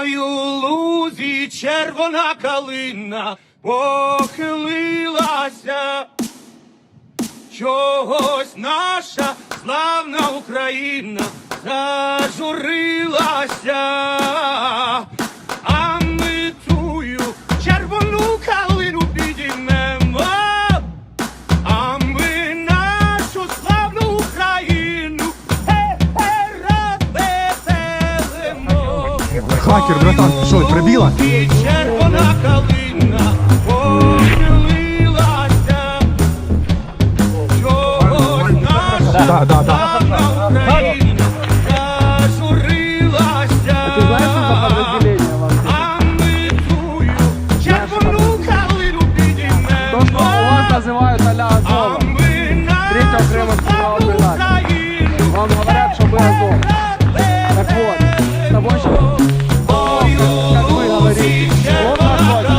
Ой, у лузі червона калина похилилася, чогось наша славна Україна зажурилася, а ми тую червону калину підіймемо, а ми нашу славну Україну розвеселимо. Хакер, братан, що, прибіла? І червона калина похилилася, чогось наша славна Україна зажурилася, а ми тую червону калину підіймемо, То, что у вас называют а-ля а Азовом. ми Третья нашу окрема славну бригада. Україну Вам говорят, что вы Азов. Так вот, с тобой как вы говорите, вот находится.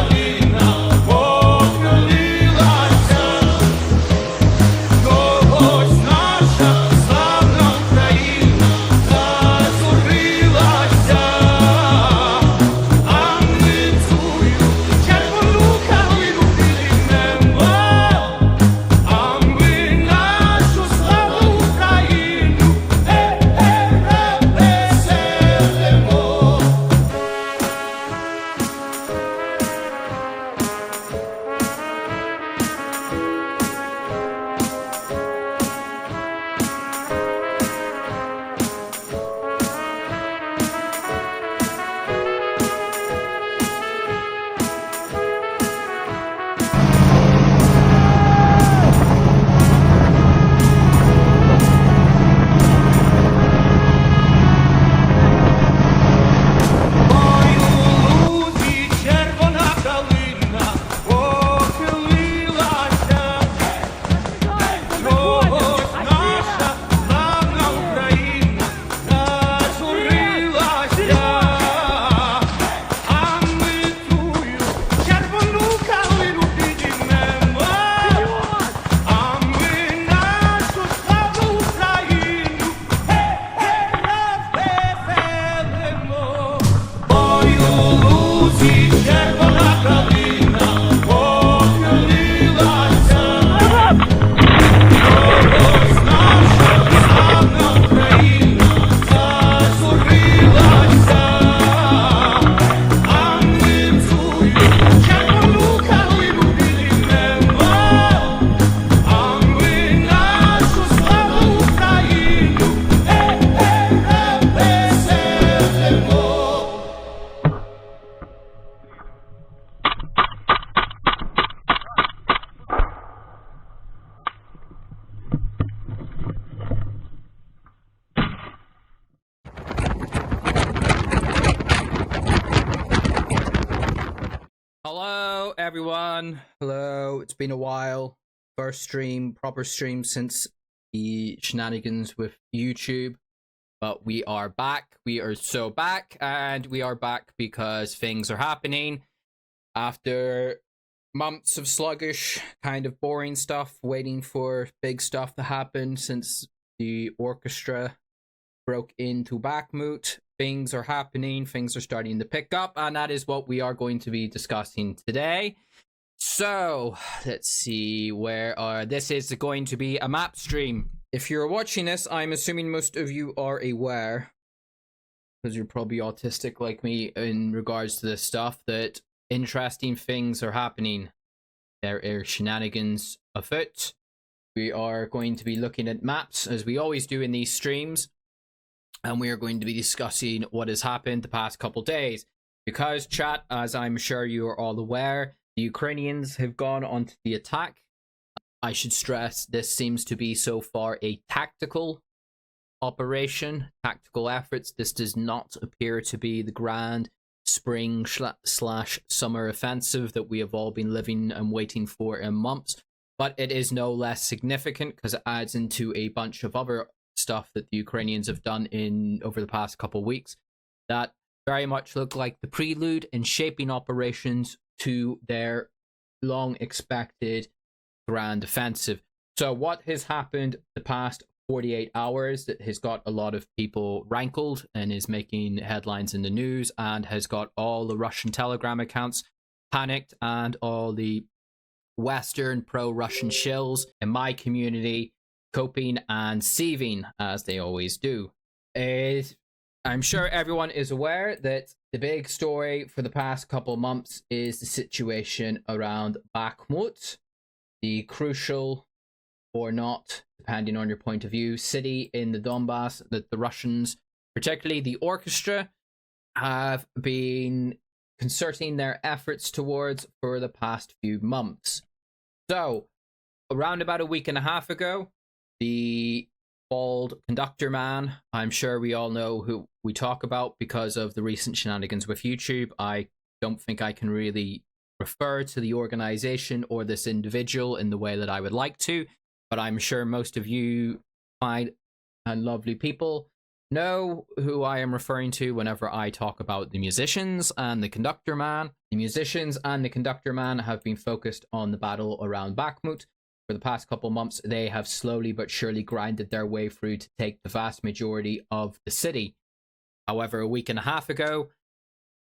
Hello everyone, hello, it's been a while. First stream, proper stream since the shenanigans with YouTube, but we are back. We are so back, and we are back because things are happening after months of sluggish, kind of boring stuff, waiting for big stuff to happen since the Orchestra broke into Bakhmut. Things are happening, things are starting to pick up, and that is what we are going to be discussing today. So, let's see this is going to be a map stream. If you're watching this, I'm assuming most of you are aware, because you're probably autistic like me in regards to this stuff, that interesting things are happening. There are shenanigans afoot. We are going to be looking at maps, as we always do in these streams. And we are going to be discussing what has happened the past couple days. Because, chat, as I'm sure you are all aware, the Ukrainians have gone onto the attack. I should stress, this seems to be so far a tactical operation, tactical efforts. This does not appear to be the grand spring slash summer offensive that we have all been living and waiting for in months. But it is no less significant because it adds into a bunch of other stuff that the Ukrainians have done over the past couple weeks that very much look like the prelude and shaping operations to their long expected grand offensive. So what has happened the past 48 hours that has got a lot of people rankled and is making headlines in the news, and has got all the Russian Telegram accounts panicked, and all the Western pro-Russian shills in my community coping and sieving as they always do. I'm sure everyone is aware that the big story for the past couple months is the situation around Bakhmut, the crucial or not, depending on your point of view, city in the Donbass that the Russians, particularly the Orchestra, have been concerting their efforts towards for the past few months. So, around about a week and a half ago, the bald conductor man, I'm sure we all know who we talk about because of the recent shenanigans with YouTube. I don't think I can really refer to the organization or this individual in the way that I would like to, but I'm sure most of you fine and lovely people know who I am referring to whenever I talk about the musicians and the conductor man. The musicians and the conductor man have been focused on the battle around Bakhmut. For the past couple months, they have slowly but surely grinded their way through to take the vast majority of the city. However, a week and a half ago,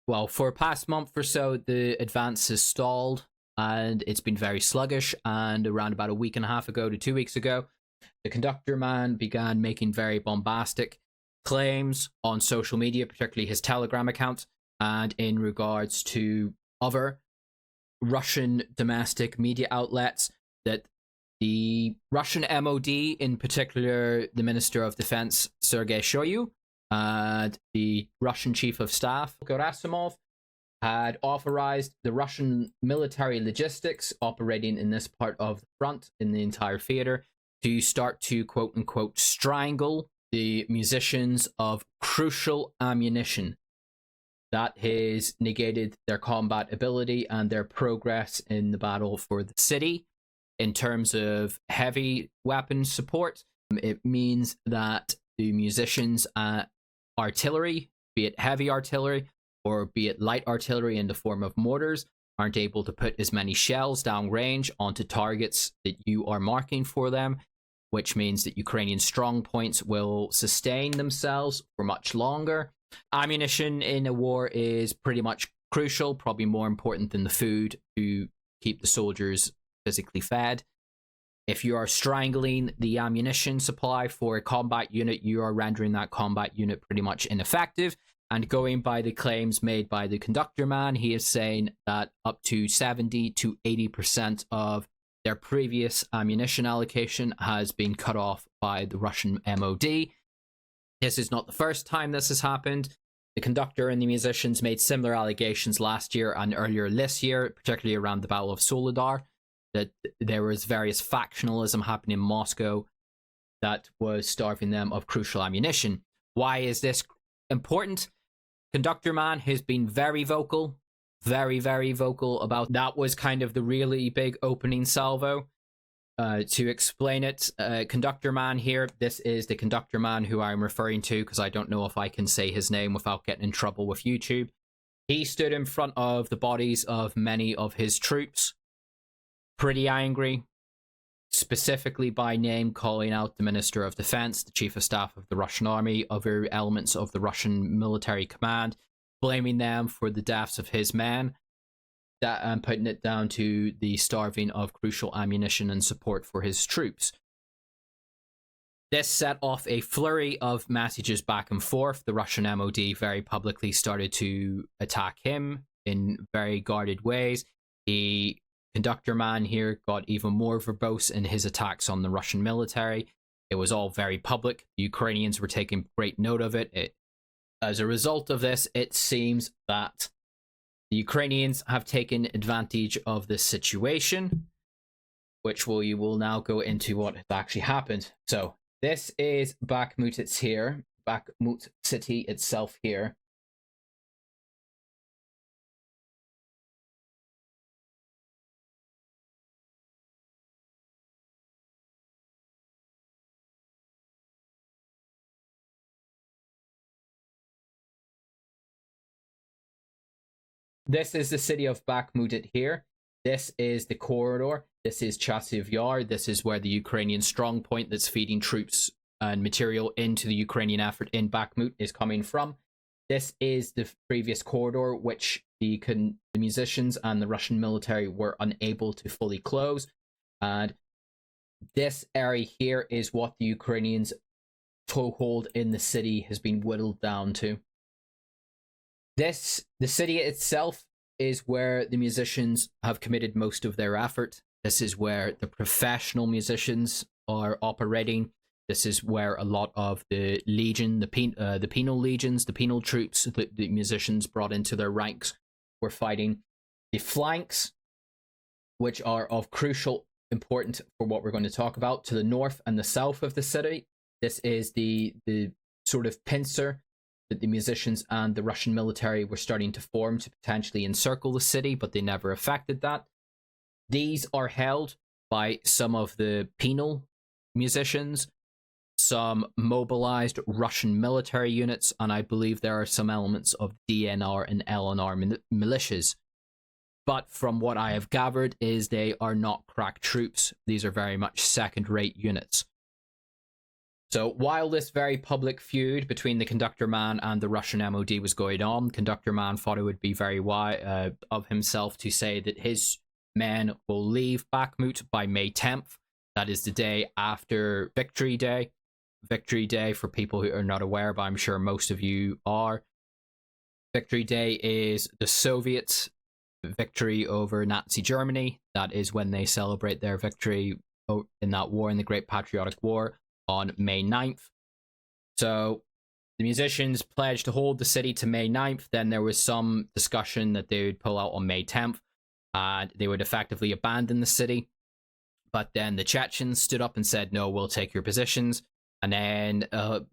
well, for the past month or so, the advance has stalled and it's been very sluggish. And around about a week and a half ago to 2 weeks ago, the conductor man began making very bombastic claims on social media, particularly his Telegram account, and in regards to other Russian domestic media outlets, that the Russian MOD, in particular the Minister of Defense Sergei Shoigu, and the Russian Chief of Staff Gerasimov, had authorized the Russian military logistics operating in this part of the front in the entire theater to start to quote-unquote strangle the musicians of crucial ammunition. That has negated their combat ability and their progress in the battle for the city. In terms of heavy weapon support, it means that the musicians' artillery, be it heavy artillery or be it light artillery in the form of mortars, aren't able to put as many shells downrange onto targets that you are marking for them, which means that Ukrainian strong points will sustain themselves for much longer. Ammunition in a war is pretty much crucial, probably more important than the food to keep the soldiers physically fed. If you are strangling the ammunition supply for a combat unit, you are rendering that combat unit pretty much ineffective. And going by the claims made by the conductor man, he is saying that up to 70 to 80% of their previous ammunition allocation has been cut off by the Russian MOD. This is not the first time this has happened. The conductor and the musicians made similar allegations last year and earlier this year, particularly around the Battle of Soledar, that there was various factionalism happening in Moscow that was starving them of crucial ammunition. Why is this important? Conductor man has been very vocal, very, very vocal about that. Was kind of the really big opening salvo. To explain it, conductor man here, this is the conductor man who I'm referring to because I don't know if I can say his name without getting in trouble with YouTube. He stood in front of the bodies of many of his troops, pretty angry, specifically by name calling out the Minister of Defense, the Chief of Staff of the Russian Army, other elements of the Russian military command, blaming them for the deaths of his men, and putting it down to the starving of crucial ammunition and support for his troops. This set off a flurry of messages back and forth. The Russian MOD very publicly started to attack him in very guarded ways. The conductor man here got even more verbose in his attacks on the Russian military. It was all very public. The Ukrainians were taking great note of it. As a result of this, it seems that the Ukrainians have taken advantage of this situation, which we will now go into what has actually happened. So this is Bakhmut. It's here. Bakhmut city itself here. This is the city of Bakhmut here. This is the corridor. This is Chasiv Yar. This is where the Ukrainian strong point that's feeding troops and material into the Ukrainian effort in Bakhmut is coming from. This is the previous corridor which the musicians and the Russian military were unable to fully close. And this area here is what the Ukrainians' toehold in the city has been whittled down to. The city itself is where the musicians have committed most of their effort. This is where the professional musicians are operating. This is where a lot of the legion, the penal legions, the penal troops that the musicians brought into their ranks were fighting. The flanks, which are of crucial importance for what we're going to talk about, to the north and the south of the city. This is the sort of pincer that the musicians and the Russian military were starting to form to potentially encircle the city, but they never effected that. These are held by some of the penal musicians, some mobilized Russian military units, and I believe there are some elements of DNR and LNR militias. But from what I have gathered is they are not crack troops. These are very much second-rate units. So while this very public feud between the conductor man and the Russian MOD was going on, conductor man thought it would be very wise of himself to say that his men will leave Bakhmut by May 10th. That is the day after Victory Day. Victory Day, for people who are not aware, but I'm sure most of you are. Victory Day is the Soviets' victory over Nazi Germany. That is when they celebrate their victory in that war, in the Great Patriotic War, on May 9th. So the musicians pledged to hold the city to May 9th. Then there was some discussion that they would pull out on May 10th and they would effectively abandon the city. But then the Chechens stood up and said, no, we'll take your positions. And then a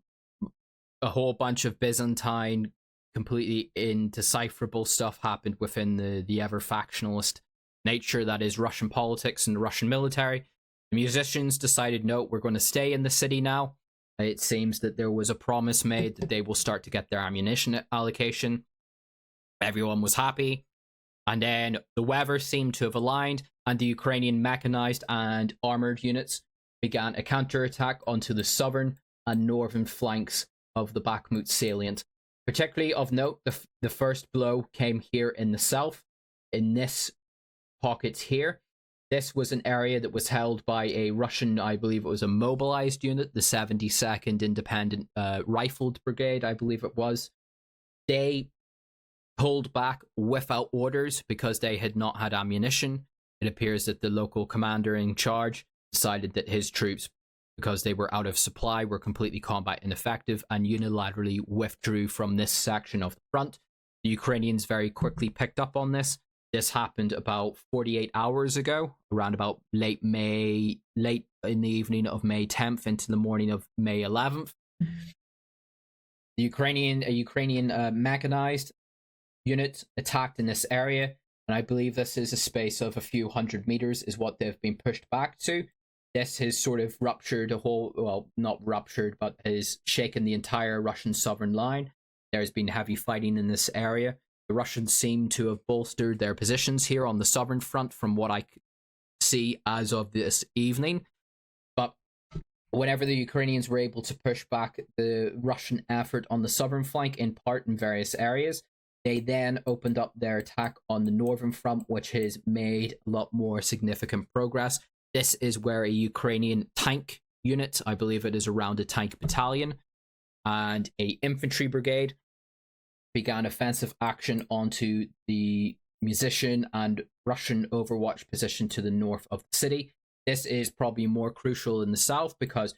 whole bunch of Byzantine, completely indecipherable stuff happened within the ever factionalist nature that is Russian politics and the Russian military. The musicians decided, no, we're going to stay in the city now. It seems that there was a promise made that they will start to get their ammunition allocation. Everyone was happy. And then the weather seemed to have aligned, and the Ukrainian mechanized and armored units began a counterattack onto the southern and northern flanks of the Bakhmut salient. Particularly of note, the first blow came here in the south, in this pocket here. This was an area that was held by a Russian, I believe it was a mobilized unit, the 72nd Independent Rifled Brigade, I believe it was. They pulled back without orders because they had not had ammunition. It appears that the local commander in charge decided that his troops, because they were out of supply, were completely combat ineffective and unilaterally withdrew from this section of the front. The Ukrainians very quickly picked up on this. This happened about 48 hours ago, around about late in the evening of May 10th into the morning of May 11th. A Ukrainian mechanized unit attacked in this area, and I believe this is a space of a few hundred meters is what they've been pushed back to. This has sort of ruptured a whole, well, not ruptured, but has shaken the entire Russian southern line. There's been heavy fighting in this area. The Russians seem to have bolstered their positions here on the southern front from what I see as of this evening. But whenever the Ukrainians were able to push back the Russian effort on the southern flank, in part in various areas, they then opened up their attack on the northern front, which has made a lot more significant progress. This is where a Ukrainian tank unit, I believe it is around a tank battalion, and a infantry brigade began offensive action onto the musician and Russian overwatch position to the north of the city. This is probably more crucial in the south because,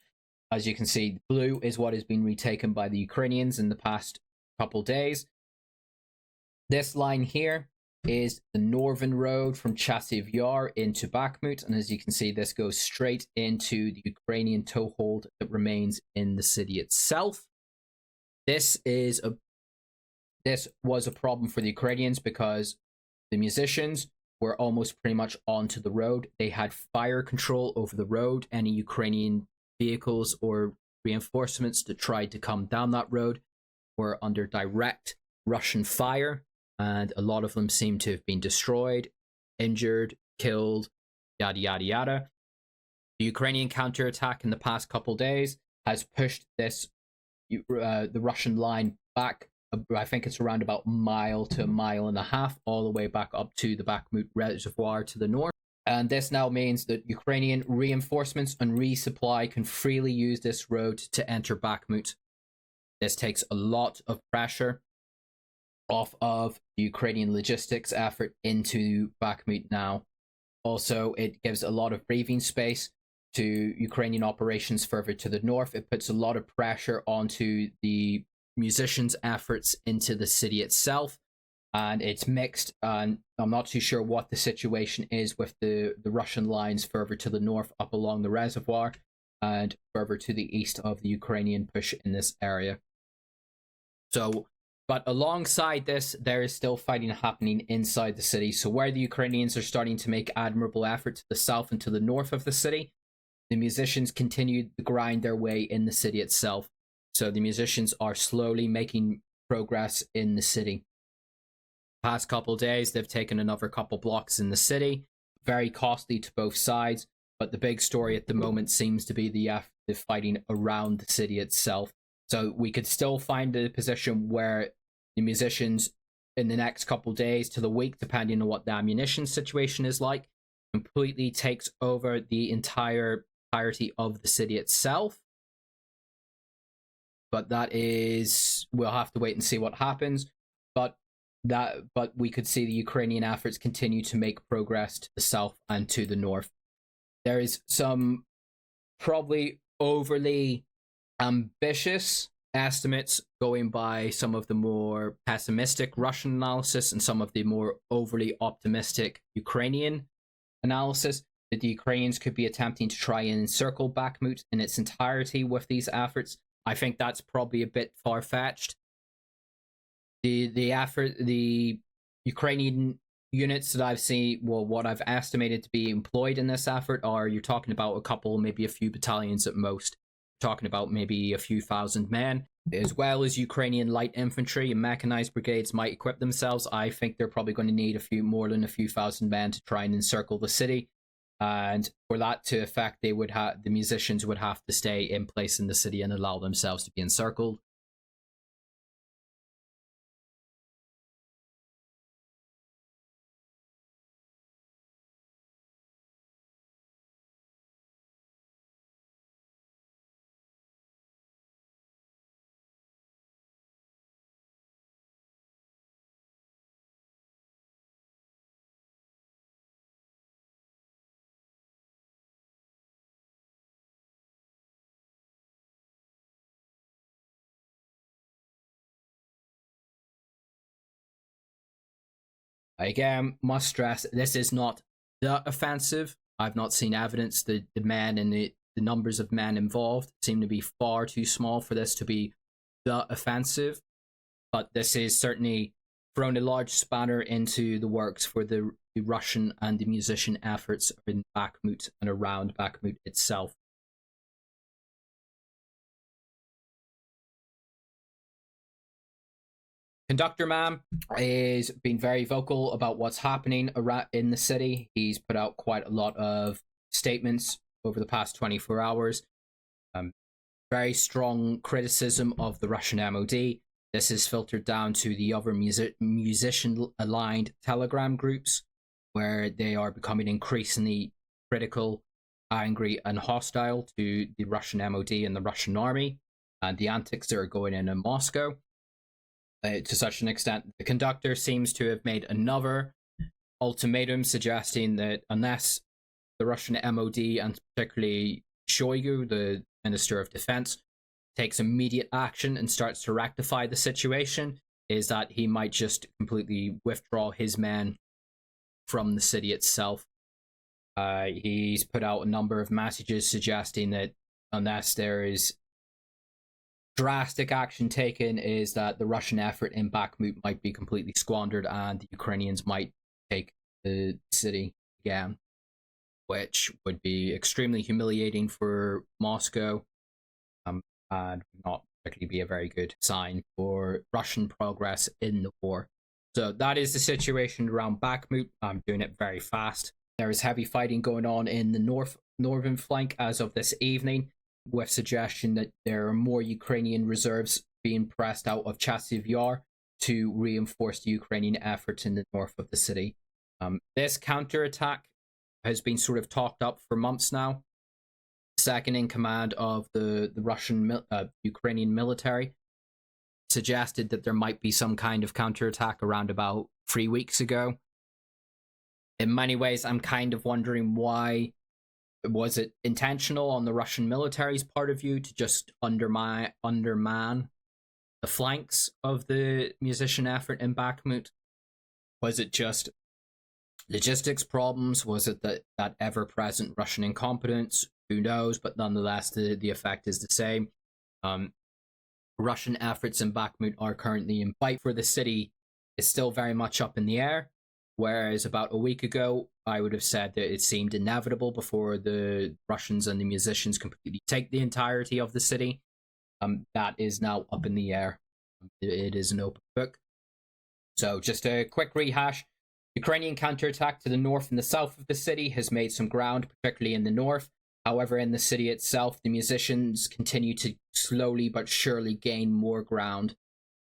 as you can see, blue is what has been retaken by the Ukrainians in the past couple days. This line here is the northern road from Chasiv Yar into Bakhmut, and as you can see, this goes straight into the Ukrainian toehold that remains in the city itself. This was a problem for the Ukrainians because the musicians were almost pretty much onto the road. They had fire control over the road. Any Ukrainian vehicles or reinforcements that tried to come down that road were under direct Russian fire, and a lot of them seem to have been destroyed, injured, killed, yada yada yada. The Ukrainian counterattack in the past couple days has pushed the Russian line back. I think it's around about a mile to a mile and a half, all the way back up to the Bakhmut reservoir to the north. And this now means that Ukrainian reinforcements and resupply can freely use this road to enter Bakhmut. This takes a lot of pressure off of the Ukrainian logistics effort into Bakhmut now. Also, it gives a lot of breathing space to Ukrainian operations further to the north. It puts a lot of pressure onto the musicians' efforts into the city itself, and it's mixed, and I'm not too sure what the situation is with the Russian lines further to the north up along the reservoir and further to the east of the Ukrainian push in this area. So, but alongside this, there is still fighting happening inside the city. So where the Ukrainians are starting to make admirable effort to the south and to the north of the city, the musicians continue to grind their way in the city itself. So the musicians are slowly making progress in the city. Past couple days, they've taken another couple blocks in the city. Very costly to both sides, but the big story at the moment seems to be the fighting around the city itself. So we could still find a position where the musicians in the next couple days to the week, depending on what the ammunition situation is like, completely takes over the entirety of the city itself. But that is, we'll have to wait and see what happens. But we could see the Ukrainian efforts continue to make progress to the south and to the north. There is some probably overly ambitious estimates going by some of the more pessimistic Russian analysis and some of the more overly optimistic Ukrainian analysis that the Ukrainians could be attempting to try and encircle Bakhmut in its entirety with these efforts. I think that's probably a bit far-fetched. The Ukrainian units that I've seen, well, what I've estimated to be employed in this effort are, you're talking about a couple, maybe a few battalions at most. Talking about maybe a few thousand men, as well as Ukrainian light infantry and mechanized brigades might equip themselves. I think they're probably going to need more than a few thousand men to try and encircle the city. And for that to effect, the musicians would have to stay in place in the city and allow themselves to be encircled. Again, must stress, this is not the offensive. I've not seen evidence that the men and the numbers of men involved seem to be far too small for this to be the offensive. But this is certainly thrown a large spanner into the works for the Russian and the musician efforts in Bakhmut and around Bakhmut itself. Conductor Man is being very vocal about what's happening in the city. He's put out quite a lot of statements over the past 24 hours. Very strong criticism of the Russian MOD. This is filtered down to the other musician-aligned Telegram groups, where they are becoming increasingly critical, angry, and hostile to the Russian MOD and the Russian army, and the antics that are going in Moscow. To such an extent, the conductor seems to have made another ultimatum suggesting that unless the Russian MOD, and particularly Shoigu, the Minister of Defense, takes immediate action and starts to rectify the situation, is that he might just completely withdraw his men from the city itself. He's put out a number of messages suggesting that unless there is drastic action taken, is that the Russian effort in Bakhmut might be completely squandered and the Ukrainians might take the city again, which would be extremely humiliating for Moscow, and not particularly be a very good sign for Russian progress in the war. So that is the situation around Bakhmut. I'm doing it very fast. There is heavy fighting going on in the northern flank as of this evening. with suggestion that there are more Ukrainian reserves being pressed out of Chasiv Yar to reinforce the Ukrainian efforts in the north of the city. This counterattack has been sort of talked up for months now. Second in command of the Russian Ukrainian military suggested that there might be some kind of counterattack around about 3 weeks ago. In many ways, I'm kind of wondering why. Was it intentional on the Russian military's part of view to just undermine the flanks of the musician effort in Bakhmut? Was it just logistics problems? Was it that ever-present Russian incompetence? Who knows? But nonetheless, the effect is the same. Russian efforts in Bakhmut are currently in fight for the city is still very much up in the air. Whereas about a week ago, I would have said that it seemed inevitable before the Russians and the musicians completely take the entirety of the city. That is now up in the air. It is an open book. So just a quick rehash. Ukrainian counterattack to the north and the south of the city has made some ground, particularly in the north. However, in the city itself, the musicians continue to slowly but surely gain more ground.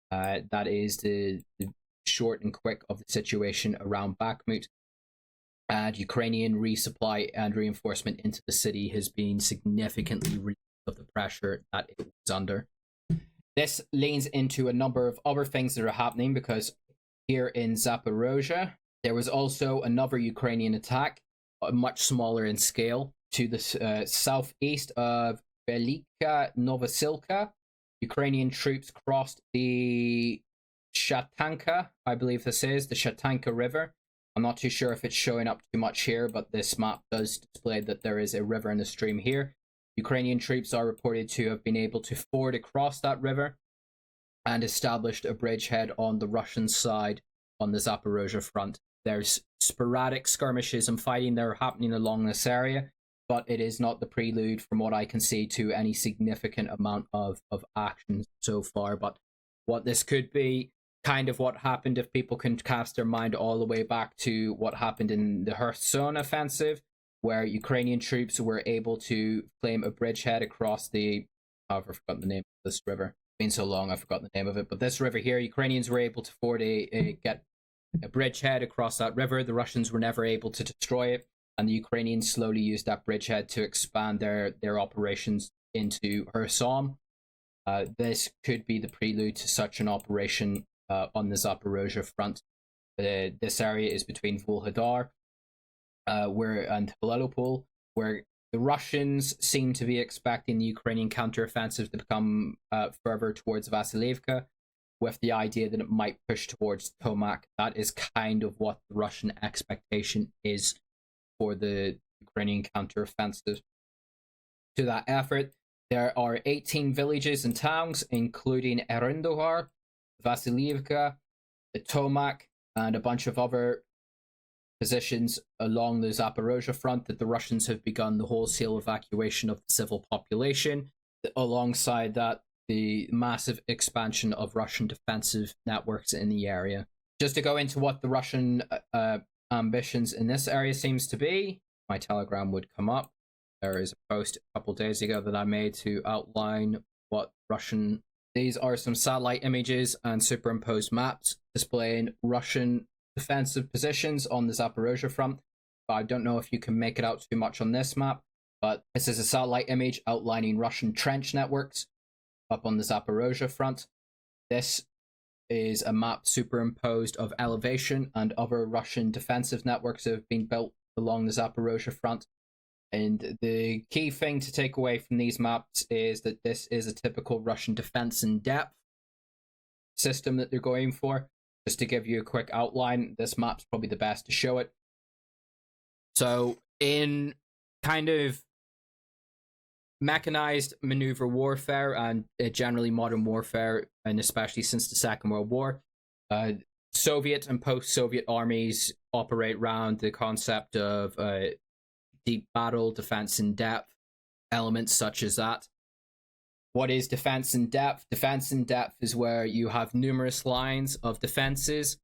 That is the short and quick of the situation around Bakhmut. And Ukrainian resupply and reinforcement into the city has been significantly relieved of the pressure that it was under. This leans into a number of other things that are happening, because here in Zaporizhzhia, there was also another Ukrainian attack, much smaller in scale, to the southeast of Velika Novosilka. Ukrainian troops crossed the Shatanka, I believe this is, the Shatanka River. I'm not too sure if it's showing up too much here, but this map does display that there is a river and a stream here. Ukrainian troops are reported to have been able to ford across that river and established a bridgehead on the Russian side on the Zaporizhzhia front. There's sporadic skirmishes and fighting that are happening along this area, but it is not the prelude, from what I can see, to any significant amount of action so far. But what this could be, kind of what happened, if people can cast their mind all the way back to what happened in the Kherson offensive, where Ukrainian troops were able to claim a bridgehead across the, I've forgotten the name of this river. It's been so long, I've forgotten the name of it. But this river here, Ukrainians were able to ford get a bridgehead across that river. The Russians were never able to destroy it, and the Ukrainians slowly used that bridgehead to expand their operations into Kherson. This could be the prelude to such an operation on the Zaporizhzhia front. This area is between Volhedar and Helelopol, where the Russians seem to be expecting the Ukrainian counteroffensive to become further towards Vasilivka, with the idea that it might push towards Tomak. That is kind of what the Russian expectation is for the Ukrainian counteroffensive. To that effort, there are 18 villages and towns, including Erindohar, Vasilivka, Tomak, and a bunch of other positions along the Zaporizhzhia front, that the Russians have begun the wholesale evacuation of the civil population. Alongside that, the massive expansion of Russian defensive networks in the area. Just to go into what the Russian ambitions in this area seems to be, my Telegram would come up. There is a post a couple days ago that I made to outline what Russian... These are some satellite images and superimposed maps displaying Russian defensive positions on the Zaporizhzhia front. I don't know if you can make it out too much on this map, but this is a satellite image outlining Russian trench networks up on the Zaporizhzhia front. This is a map superimposed of elevation and other Russian defensive networks that have been built along the Zaporizhzhia front. And the key thing to take away from these maps is that this is a typical Russian defense in depth system that they're going for. Just to give you a quick outline, this map's probably the best to show it. So in kind of mechanized maneuver warfare and generally modern warfare, and especially since the Second World War, Soviet and post-Soviet armies operate around the concept of deep battle, defense in depth, elements such as that. What is defense in depth? Defense in depth is where you have numerous lines of defenses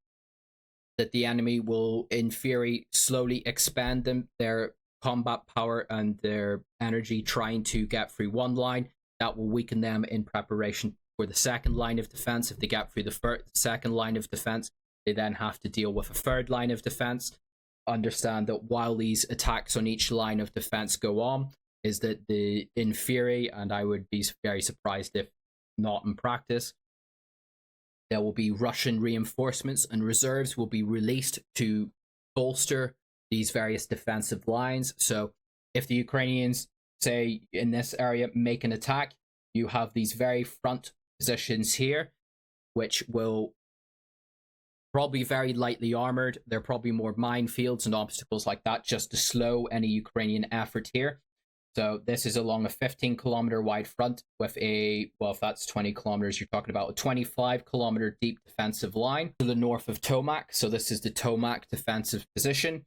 that the enemy will, in theory, slowly expand their combat power and their energy trying to get through one line. That will weaken them in preparation for the second line of defense. If they get through the second line of defense, they then have to deal with a third line of defense. Understand that while these attacks on each line of defense go on, is that in theory, and I would be very surprised if not in practice, there will be Russian reinforcements and reserves will be released to bolster these various defensive lines. So if the Ukrainians, say in this area, make an attack, you have these very front positions here, which will probably very lightly armored. They're probably more minefields and obstacles like that just to slow any Ukrainian effort here. So this is along a 15-kilometer wide front with a, well, if that's 20 kilometers, you're talking about a 25-kilometer deep defensive line to the north of Tomak. So this is the Tomak defensive position.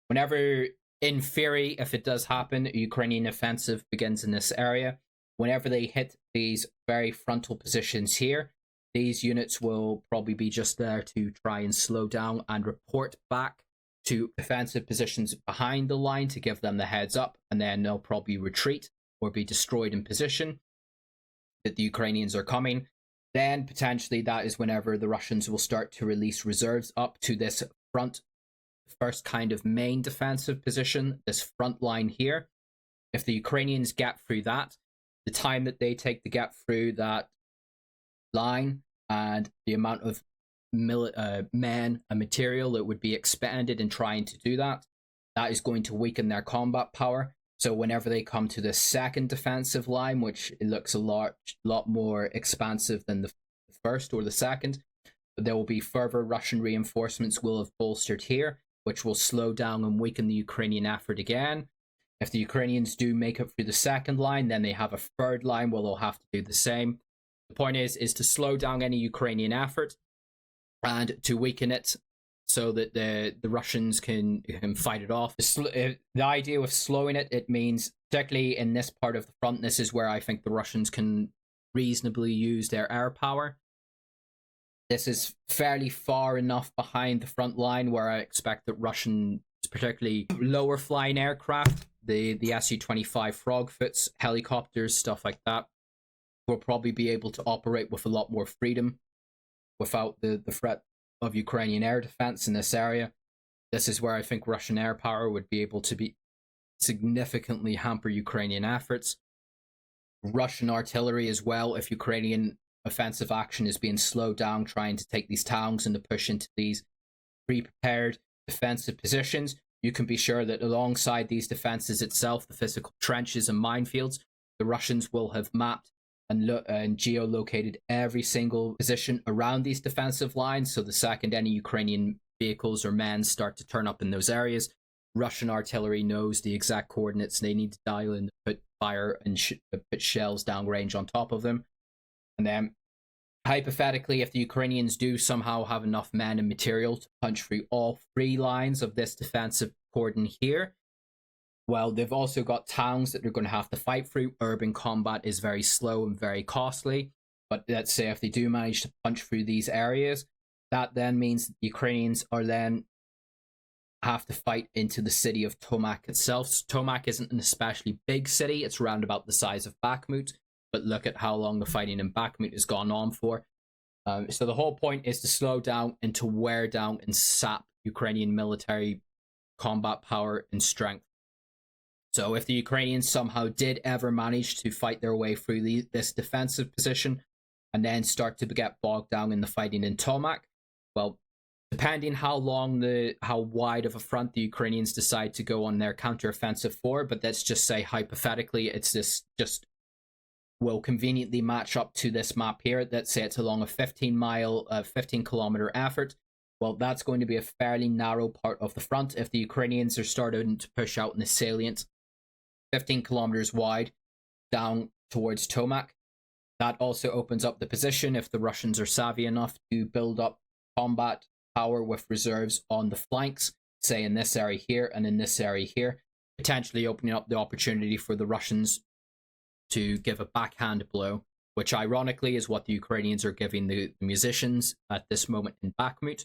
Whenever, in theory, if it does happen, a Ukrainian offensive begins in this area, whenever they hit these very frontal positions here, these units will probably be just there to try and slow down and report back to defensive positions behind the line to give them the heads up, and then they'll probably retreat or be destroyed in position that the Ukrainians are coming. Then potentially that is whenever the Russians will start to release reserves up to this front, first kind of main defensive position, this front line here. If the Ukrainians get through that, the time that they take to get through that line and the amount of men and material that would be expended in trying to do that, that is going to weaken their combat power. So whenever they come to the second defensive line, which it looks a lot more expansive than the first or the second, there will be further Russian reinforcements will have bolstered here, which will slow down and weaken the Ukrainian effort again. If the Ukrainians do make it through the second line, then they have a third line where they'll have to do the same. The point is to slow down any Ukrainian effort and to weaken it so that the Russians can fight it off. The idea of slowing it, it means, particularly in this part of the front, this is where I think the Russians can reasonably use their air power. This is fairly far enough behind the front line where I expect that Russian, particularly lower flying aircraft, the Su-25 Frogfoots, helicopters, stuff like that, will probably be able to operate with a lot more freedom without the threat of Ukrainian air defense in this area. This is where I think Russian air power would be able to be significantly hamper Ukrainian efforts. Russian artillery as well, if Ukrainian offensive action is being slowed down, trying to take these towns and to push into these pre-prepared defensive positions, you can be sure that alongside these defenses itself, the physical trenches and minefields, the Russians will have mapped and geolocated every single position around these defensive lines. So the second any Ukrainian vehicles or men start to turn up in those areas, Russian artillery knows the exact coordinates they need to dial in to put fire and put shells downrange on top of them. And then, hypothetically, if the Ukrainians do somehow have enough men and material to punch through all three lines of this defensive cordon here, well, they've also got towns that they're going to have to fight through. Urban combat is very slow and very costly. But let's say if they do manage to punch through these areas, that then means the Ukrainians are then have to fight into the city of Tomak itself. Tomak isn't an especially big city. It's around about the size of Bakhmut. But look at how long the fighting in Bakhmut has gone on for. So the whole point is to slow down and to wear down and sap Ukrainian military combat power and strength. So if the Ukrainians somehow did ever manage to fight their way through this defensive position and then start to get bogged down in the fighting in Tomak, well, depending how wide of a front the Ukrainians decide to go on their counteroffensive for, but let's just say hypothetically it's this just will conveniently match up to this map here. Let's say it's along a 15-kilometer effort. Well, that's going to be a fairly narrow part of the front. If the Ukrainians are starting to push out in a salient 15 kilometers wide down towards Tomak, that also opens up the position if the Russians are savvy enough to build up combat power with reserves on the flanks, say in this area here and in this area here, potentially opening up the opportunity for the Russians to give a backhand blow, which ironically is what the Ukrainians are giving the musicians at this moment in Bakhmut.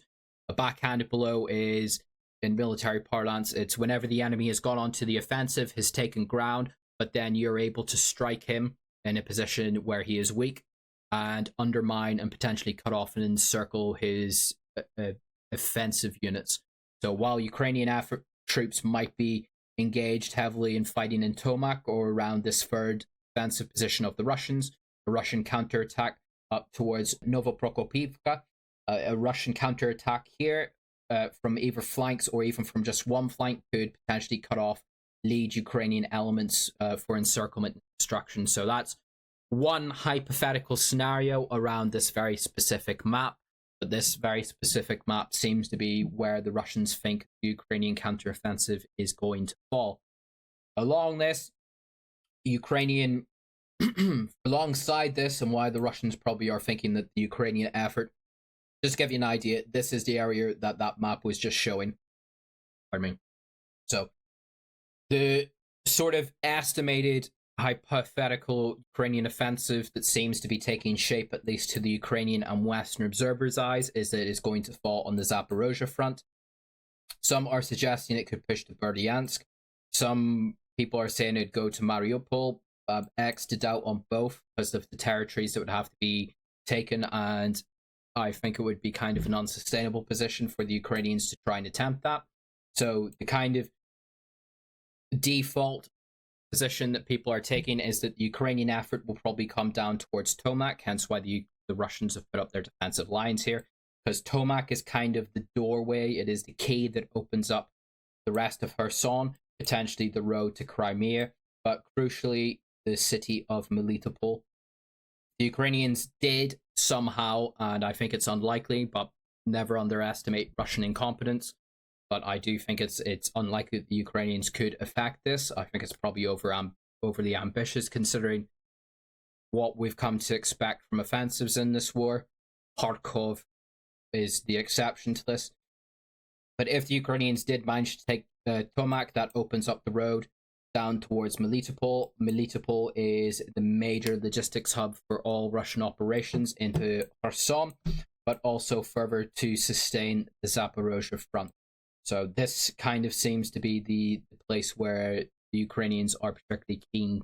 A backhand blow is in military parlance, it's whenever the enemy has gone onto the offensive, has taken ground, but then you're able to strike him in a position where he is weak and undermine and potentially cut off and encircle his offensive units. So while Ukrainian troops might be engaged heavily in fighting in Tomak or around this third offensive position of the Russians, a Russian counterattack up towards Novoprokopivka, a Russian counterattack here from either flanks or even from just one flank could potentially cut off lead Ukrainian elements for encirclement and destruction. So that's one hypothetical scenario around this very specific map. But this very specific map seems to be where the Russians think the Ukrainian counteroffensive is going to fall. Along this, Ukrainian, alongside this, and why the Russians probably are thinking that the Ukrainian effort, just to give you an idea, this is the area that map was just showing. Pardon me. So, the sort of estimated hypothetical Ukrainian offensive that seems to be taking shape, at least to the Ukrainian and Western observers' eyes, is that it is going to fall on the Zaporizhzhia front. Some are suggesting it could push to Berdyansk. Some people are saying it'd go to Mariupol. X to doubt on both because of the territories that would have to be taken, and I think it would be kind of an unsustainable position for the Ukrainians to try and attempt that. So the kind of default position that people are taking is that the Ukrainian effort will probably come down towards Tomak, hence why the Russians have put up their defensive lines here, because Tomak is kind of the doorway, it is the key that opens up the rest of Kherson, potentially the road to Crimea, but crucially the city of Melitopol. The Ukrainians did somehow, and I think it's unlikely, but never underestimate Russian incompetence, but I do think it's unlikely that the Ukrainians could affect this. I think it's probably overly ambitious considering what we've come to expect from offensives in this war. Kharkov is the exception to this. But if the Ukrainians did manage to take Tomak, that opens up the road down towards Melitopol. Melitopol is the major logistics hub for all Russian operations into Kherson, but also further to sustain the Zaporizhzhia front. So this kind of seems to be the place where the Ukrainians are particularly keen,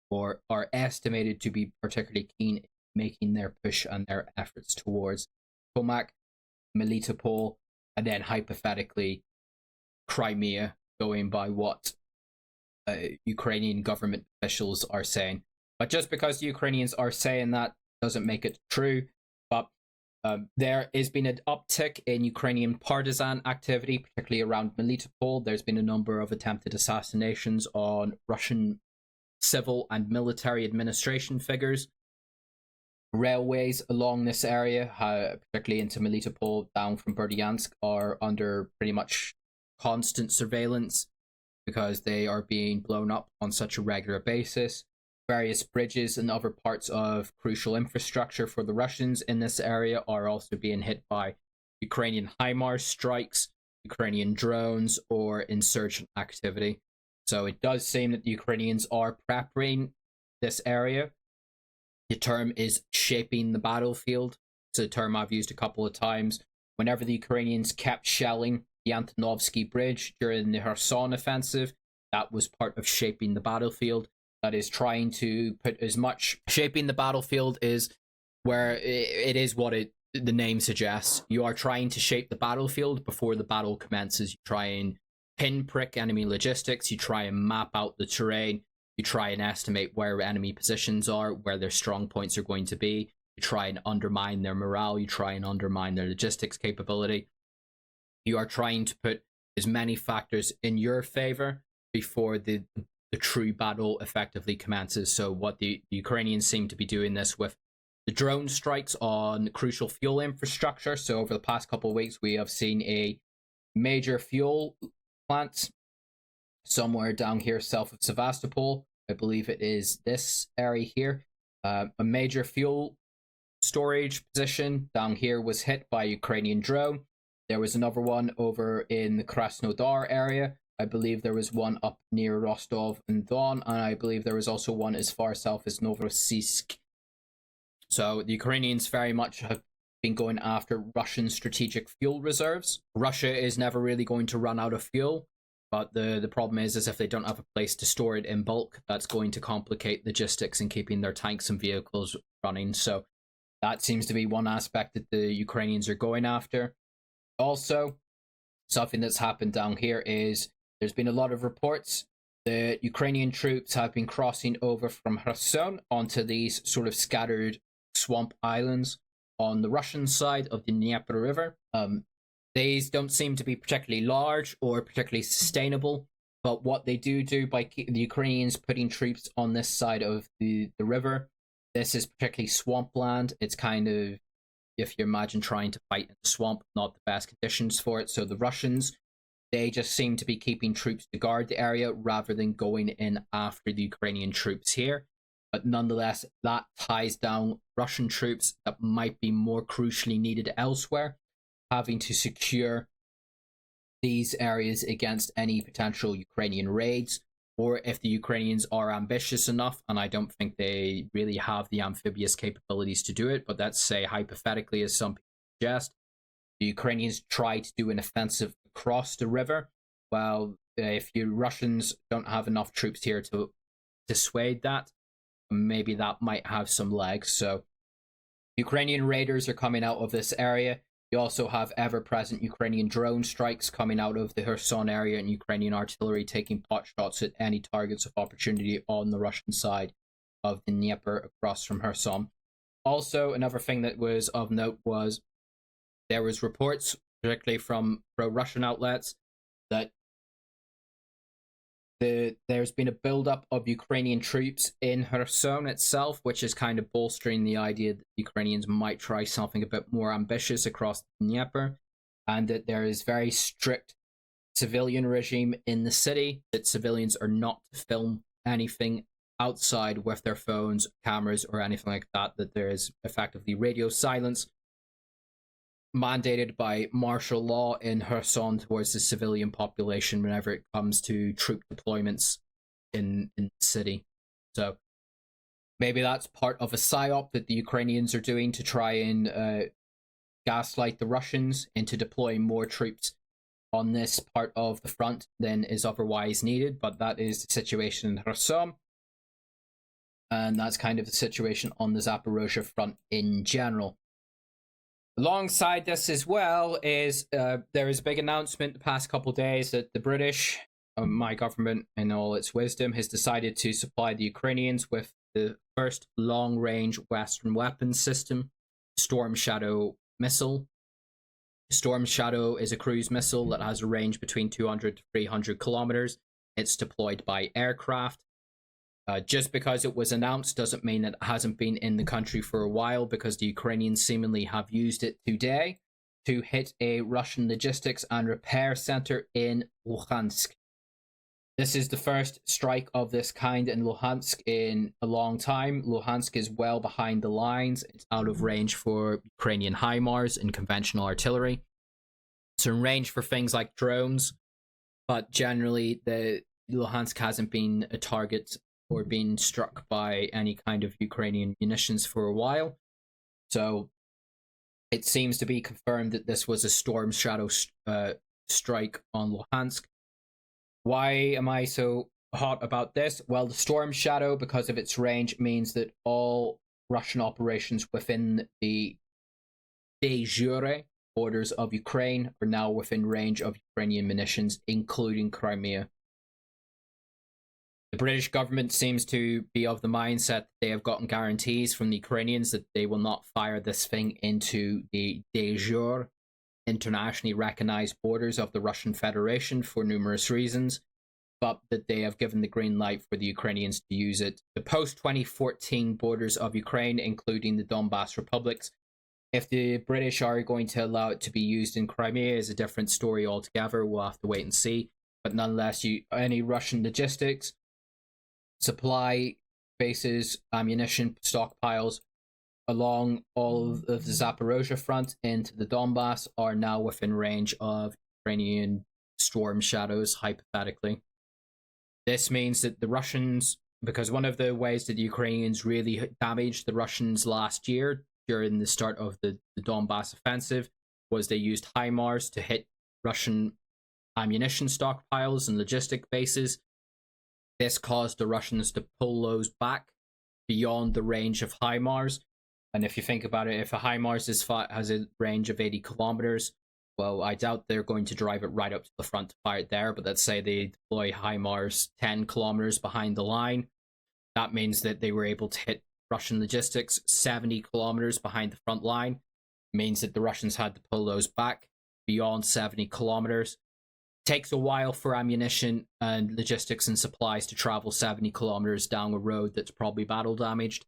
or are estimated to be particularly keen in making their push and their efforts towards Tomak, Melitopol, and then hypothetically Crimea, going by what Ukrainian government officials are saying. But just because the Ukrainians are saying that doesn't make it true. But there has been an uptick in Ukrainian partisan activity, particularly around Melitopol. There's been a number of attempted assassinations on Russian civil and military administration figures. Railways along this area, particularly into Melitopol, down from Berdyansk, are under pretty much constant surveillance because they are being blown up on such a regular basis. Various bridges and other parts of crucial infrastructure for the Russians in this area are also being hit by Ukrainian HIMARS strikes, Ukrainian drones, or insurgent activity. So it does seem that the Ukrainians are preparing this area. The term is shaping the battlefield. It's a term I've used a couple of times. Whenever the Ukrainians kept shelling the Antonovsky Bridge during the Kherson offensive, that was part of shaping the battlefield. That is trying to put as much... Shaping the battlefield is where it is what the name suggests. You are trying to shape the battlefield before the battle commences. You try and pinprick enemy logistics. You try and map out the terrain. You try and estimate where enemy positions are, where their strong points are going to be. You try and undermine their morale. You try and undermine their logistics capability. You are trying to put as many factors in your favor before the true battle effectively commences. So what the Ukrainians seem to be doing this with the drone strikes on crucial fuel infrastructure. So over the past couple of weeks, we have seen a major fuel plant somewhere down here south of Sevastopol. I believe it is this area here. A major fuel storage position down here was hit by a Ukrainian drone. There was another one over in the Krasnodar area. I believe there was one up near Rostov and Don, and I believe there was also one as far south as Novorossiysk. So the Ukrainians very much have been going after Russian strategic fuel reserves. Russia is never really going to run out of fuel, but the problem is if they don't have a place to store it in bulk, that's going to complicate logistics and keeping their tanks and vehicles running. So that seems to be one aspect that the Ukrainians are going after. Also, something that's happened down here is there's been a lot of reports that Ukrainian troops have been crossing over from Kherson onto these sort of scattered swamp islands on the Russian side of the Dnieper River. These don't seem to be particularly large or particularly sustainable, but what they do by the Ukrainians putting troops on this side of the river, this is particularly swampland. It's kind of, if you imagine trying to fight in the swamp, not the best conditions for it. So the Russians, they just seem to be keeping troops to guard the area rather than going in after the Ukrainian troops here. But nonetheless, that ties down Russian troops that might be more crucially needed elsewhere, having to secure these areas against any potential Ukrainian raids, or if the Ukrainians are ambitious enough, and I don't think they really have the amphibious capabilities to do it, but let's say hypothetically, as some people suggest, the Ukrainians try to do an offensive across the river. Well, if you Russians don't have enough troops here to dissuade that, maybe that might have some legs. So Ukrainian raiders are coming out of this area. You also have ever-present Ukrainian drone strikes coming out of the Kherson area and Ukrainian artillery taking pot shots at any targets of opportunity on the Russian side of the Dnieper across from Kherson. Also, another thing that was of note was there was reports, particularly from pro-Russian outlets, that there's been a buildup of Ukrainian troops in Kherson itself, which is kind of bolstering the idea that the Ukrainians might try something a bit more ambitious across the Dnieper, and that there is very strict civilian regime in the city, that civilians are not to film anything outside with their phones, cameras, or anything like that, that there is effectively radio silence mandated by martial law in Kherson towards the civilian population whenever it comes to troop deployments in the city. So maybe that's part of a psyop that the Ukrainians are doing to try and gaslight the Russians into deploying more troops on this part of the front than is otherwise needed, but that is the situation in Kherson. And that's kind of the situation on the Zaporizhzhia front in general. Alongside this as well is there is a big announcement the past couple of days that the British, my government in all its wisdom, has decided to supply the Ukrainians with the first long-range Western weapons system, Storm Shadow missile. Storm Shadow is a cruise missile that has a range between 200 to 300 kilometers. It's deployed by aircraft. Just because it was announced doesn't mean that it hasn't been in the country for a while, because the Ukrainians seemingly have used it today to hit a Russian logistics and repair center in Luhansk. This is the first strike of this kind in Luhansk in a long time. Luhansk is well behind the lines. It's out of range for Ukrainian HIMARS and conventional artillery. It's in range for things like drones, but generally the Luhansk hasn't been a target or been struck by any kind of Ukrainian munitions for a while. So it seems to be confirmed that this was a Storm Shadow strike on Luhansk. Why am I so hot about this? Well, the Storm Shadow, because of its range, means that all Russian operations within the de jure borders of Ukraine are now within range of Ukrainian munitions, including Crimea. The British government seems to be of the mindset that they have gotten guarantees from the Ukrainians that they will not fire this thing into the de jure, internationally recognized borders of the Russian Federation for numerous reasons, but that they have given the green light for the Ukrainians to use it. The post-2014 borders of Ukraine, including the Donbas republics, if the British are going to allow it to be used in Crimea, is a different story altogether. We'll have to wait and see. But nonetheless, any Russian logistics, supply bases, ammunition stockpiles along all of the Zaporizhzhia front into the Donbas are now within range of Ukrainian Storm Shadows, hypothetically. This means that the Russians, because one of the ways that the Ukrainians really damaged the Russians last year during the start of the Donbass offensive was they used HIMARS to hit Russian ammunition stockpiles and logistic bases. This caused the Russians to pull those back beyond the range of HIMARS. And if you think about it, if a HIMARS has a range of 80 kilometers, well, I doubt they're going to drive it right up to the front to fire it there. But let's say they deploy HIMARS 10 kilometers behind the line. That means that they were able to hit Russian logistics 70 kilometers behind the front line. It means that the Russians had to pull those back beyond 70 kilometers. It takes a while for ammunition and logistics and supplies to travel 70 kilometers down a road that's probably battle damaged.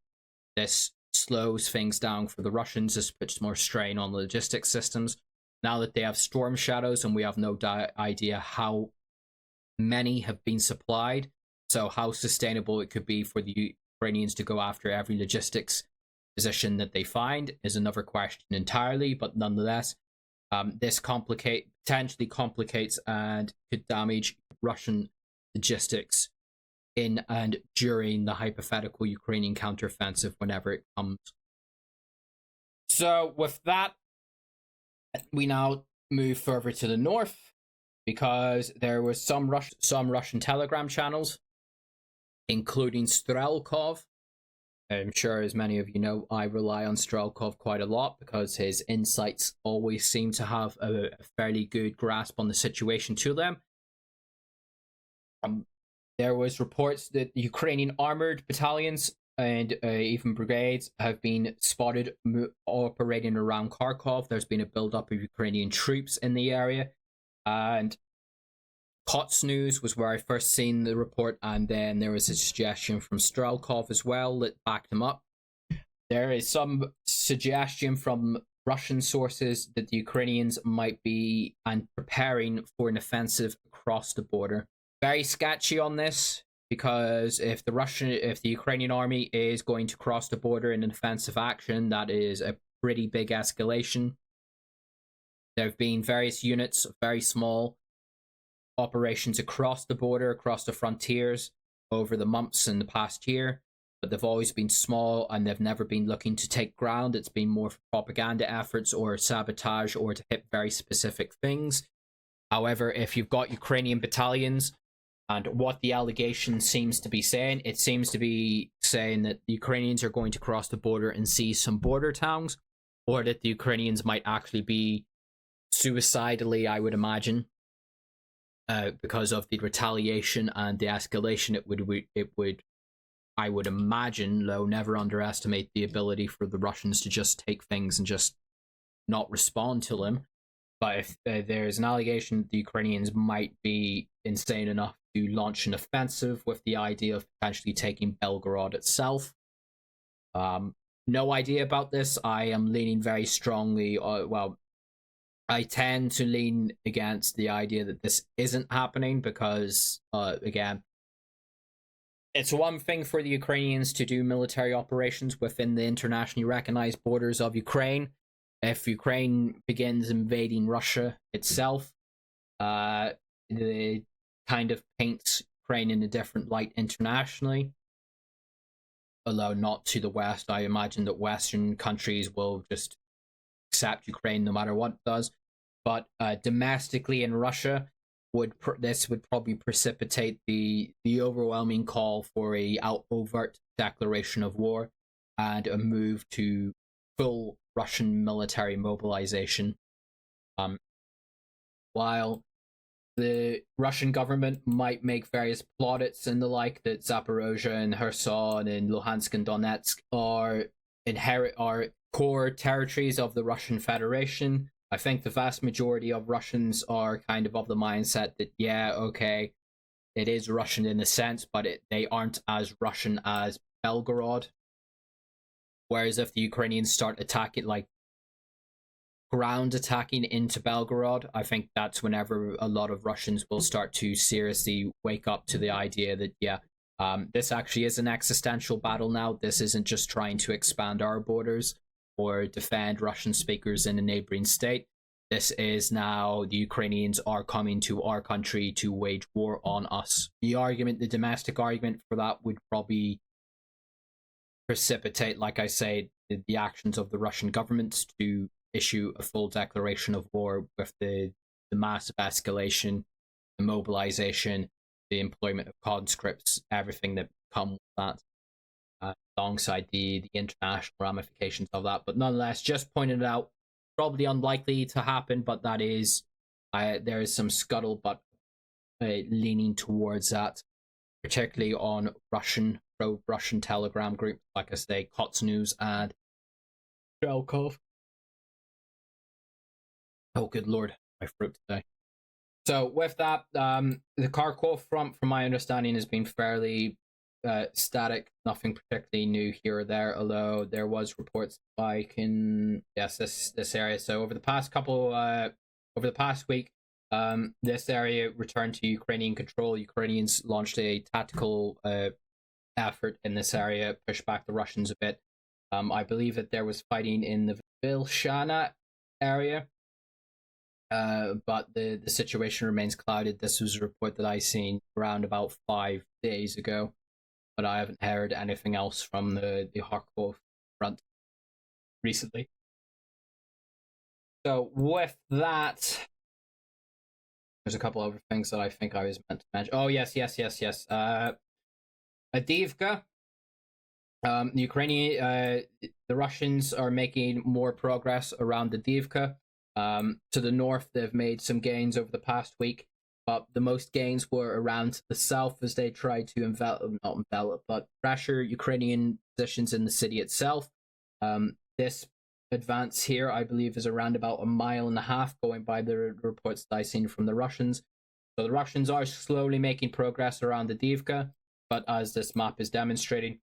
This slows things down for the Russians. This puts more strain on the logistics systems. Now that they have storm shadows and we have no idea how many have been supplied, so how sustainable it could be for the Ukrainians to go after every logistics position that they find is another question entirely, but nonetheless, this potentially complicates and could damage Russian logistics in and during the hypothetical Ukrainian counteroffensive whenever it comes. So with that, we now move further to the north, because there was some Russian Telegram channels, including Strelkov. I'm sure, as many of you know, I rely on Strelkov quite a lot because his insights always seem to have a fairly good grasp on the situation to them. There was reports that Ukrainian armored battalions and even brigades have been spotted operating around Kharkov. There's been a buildup of Ukrainian troops in the area, and Kots News was where I first seen the report, and then there was a suggestion from Strelkov as well that backed him up. There is some suggestion from Russian sources that the Ukrainians might be preparing for an offensive across the border. Very sketchy on this, because if the Ukrainian army is going to cross the border in an offensive action, that is a pretty big escalation. There have been various units, very small operations across the border, across the frontiers over the months in the past year, but they've always been small and they've never been looking to take ground. It's been more for propaganda efforts or sabotage or to hit very specific things. However, if you've got Ukrainian battalions, and what the allegation seems to be saying, it seems to be saying that the Ukrainians are going to cross the border and seize some border towns, or that the Ukrainians might actually be suicidally, I would imagine, because of the retaliation and the escalation. I would imagine, though, never underestimate the ability for the Russians to just take things and just not respond to them. But if there's an allegation that the Ukrainians might be insane enough to launch an offensive with the idea of potentially taking Belgorod itself. No idea about this. I am leaning very strongly, I tend to lean against the idea that this isn't happening because, again, it's one thing for the Ukrainians to do military operations within the internationally recognized borders of Ukraine. If Ukraine begins invading Russia itself, it kind of paints Ukraine in a different light internationally. Although not to the West. I imagine that Western countries will just accept Ukraine no matter what it does. But domestically in Russia, this would probably precipitate the overwhelming call for a overt declaration of war and a move to full Russian military mobilization. While the Russian government might make various plaudits and the like that Zaporizhzhia and Kherson and Luhansk and Donetsk are core territories of the Russian Federation, I think the vast majority of Russians are kind of the mindset that, yeah, okay, it is Russian in a sense, but they aren't as Russian as Belgorod. Whereas if the Ukrainians start attacking, like ground attacking into Belgorod, I think that's whenever a lot of Russians will start to seriously wake up to the idea that, yeah, this actually is an existential battle now. This isn't just trying to expand our borders or defend Russian speakers in a neighboring state. This is now the Ukrainians are coming to our country to wage war on us. The domestic argument for that would probably precipitate, like I say, the actions of the Russian government to issue a full declaration of war with the massive escalation, the mobilization, the employment of conscripts, everything that comes with that, alongside the international ramifications of that. But nonetheless, just pointed out, probably unlikely to happen, but that is, there is some scuttlebutt leaning towards that, particularly on pro-Russian Telegram groups, like I say, Kots News and Shelkov. Oh, good lord, my throat today. So with that, the Kharkov front, from my understanding, has been fairly static. Nothing particularly new here or there, although there was reports spike in this area. So over the past week, this area returned to Ukrainian control. Ukrainians launched a tactical effort in this area, pushed back the Russians a bit. I believe that there was fighting in the Vilshana area, but the situation remains clouded. This was a report that I seen around about 5 days ago, but I haven't heard anything else from the Kharkov front recently. So with that, there's a couple other things that I think I was meant to mention. Oh, yes. Avdiivka. The Russians are making more progress around Avdiivka. To the north, they've made some gains over the past week, but the most gains were around to the south as they tried to pressure Ukrainian positions in the city itself. This advance here, I believe, is around about 1.5 miles, going by the reports that I've seen from the Russians. So the Russians are slowly making progress around Avdiivka, but as this map is demonstrating,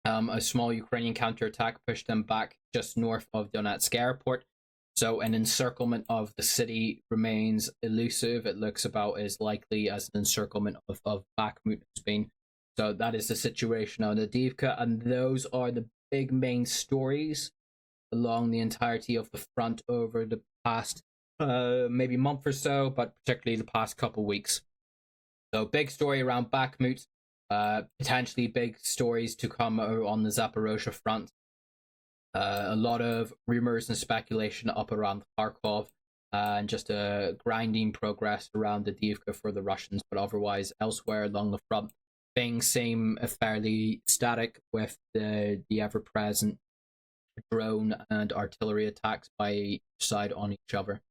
a small Ukrainian counterattack pushed them back just north of Donetsk airport. So an encirclement of the city remains elusive. It looks about as likely as an encirclement of Bakhmut has been. So that is the situation on Avdiivka, and those are the big main stories along the entirety of the front over the past maybe month or so, but particularly the past couple weeks. So big story around Bakhmut, potentially big stories to come on the Zaporizhzhia front. A lot of rumors and speculation up around Kharkov, and just a grinding progress around Avdiivka for the Russians, but otherwise elsewhere along the front, things seem fairly static, with the ever-present drone and artillery attacks by each side on each other.